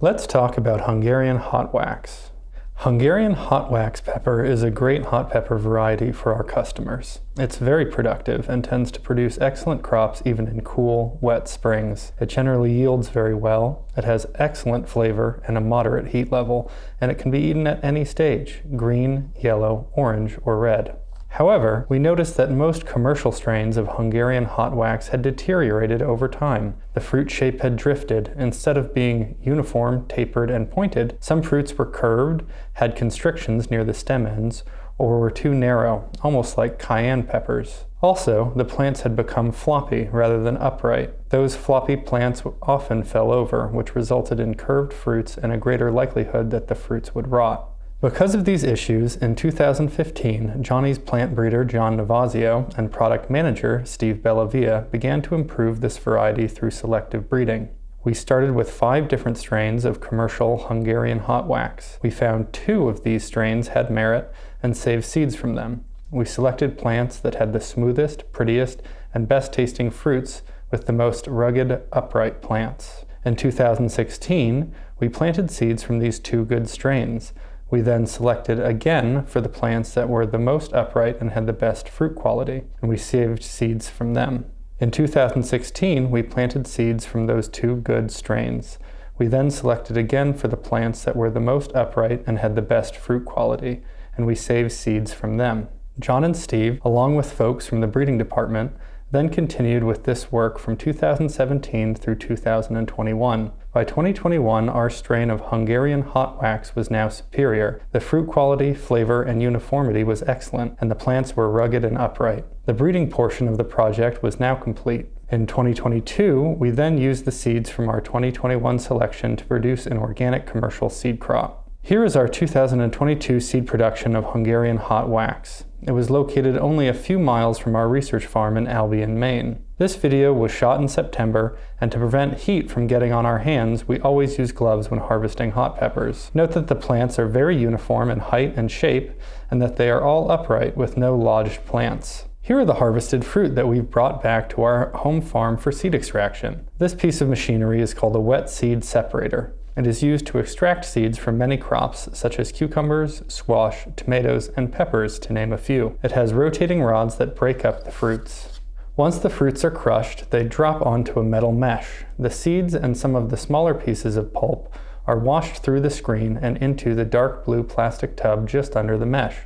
Let's talk about Hungarian hot wax. Hungarian hot wax pepper is a great hot pepper variety for our customers. It's very productive and tends to produce excellent crops even in cool, wet springs. It generally yields very well. It has excellent flavor and a moderate heat level, and it can be eaten at any stage: green, yellow, orange, or red. However, we noticed that most commercial strains of Hungarian hot wax had deteriorated over time. The fruit shape had drifted. Instead of being uniform, tapered, and pointed, some fruits were curved, had constrictions near the stem ends, or were too narrow, almost like cayenne peppers. Also, the plants had become floppy rather than upright. Those floppy plants often fell over, which resulted in curved fruits and a greater likelihood that the fruits would rot. Because of these issues, in 2015, Johnny's plant breeder John Navazio and product manager Steve Bellavia began to improve this variety through selective breeding. We started with 5 different strains of commercial Hungarian hot wax. We found 2 of these strains had merit and saved seeds from them. We selected plants that had the smoothest, prettiest, and best tasting fruits with the most rugged, upright plants. In 2016, we planted seeds from these 2 good strains. We then selected again for the plants that were the most upright and had the best fruit quality, and we saved seeds from them. In 2016, we planted seeds from those 2 good strains. We then selected again for the plants that were the most upright and had the best fruit quality, and we saved seeds from them. John and Steve, along with folks from the breeding department, then continued with this work from 2017 through 2021. By 2021, our strain of Hungarian hot wax was now superior. The fruit quality, flavor, and uniformity was excellent, and the plants were rugged and upright. The breeding portion of the project was now complete. In 2022, we then used the seeds from our 2021 selection to produce an organic commercial seed crop. Here is our 2022 seed production of Hungarian hot wax. It was located only a few miles from our research farm in Albion, Maine. This video was shot in September, and to prevent heat from getting on our hands, we always use gloves when harvesting hot peppers. Note that the plants are very uniform in height and shape, and that they are all upright with no lodged plants. Here are the harvested fruit that we've brought back to our home farm for seed extraction. This piece of machinery is called a wet seed separator. It is used to extract seeds from many crops such as cucumbers, squash, tomatoes, and peppers, to name a few. It has rotating rods that break up the fruits. Once the fruits are crushed, they drop onto a metal mesh. The seeds and some of the smaller pieces of pulp are washed through the screen and into the dark blue plastic tub just under the mesh.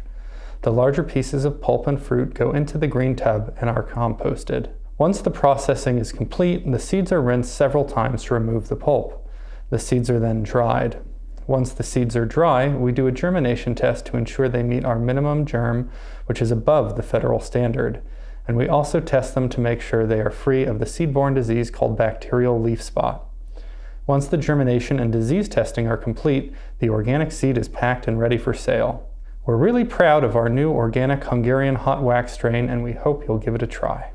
The larger pieces of pulp and fruit go into the green tub and are composted. Once the processing is complete, the seeds are rinsed several times to remove the pulp. The seeds are then dried. Once the seeds are dry, we do a germination test to ensure they meet our minimum germ, which is above the federal standard. And we also test them to make sure they are free of the seed-borne disease called bacterial leaf spot. Once the germination and disease testing are complete, the organic seed is packed and ready for sale. We're really proud of our new organic Hungarian hot wax strain, and we hope you'll give it a try.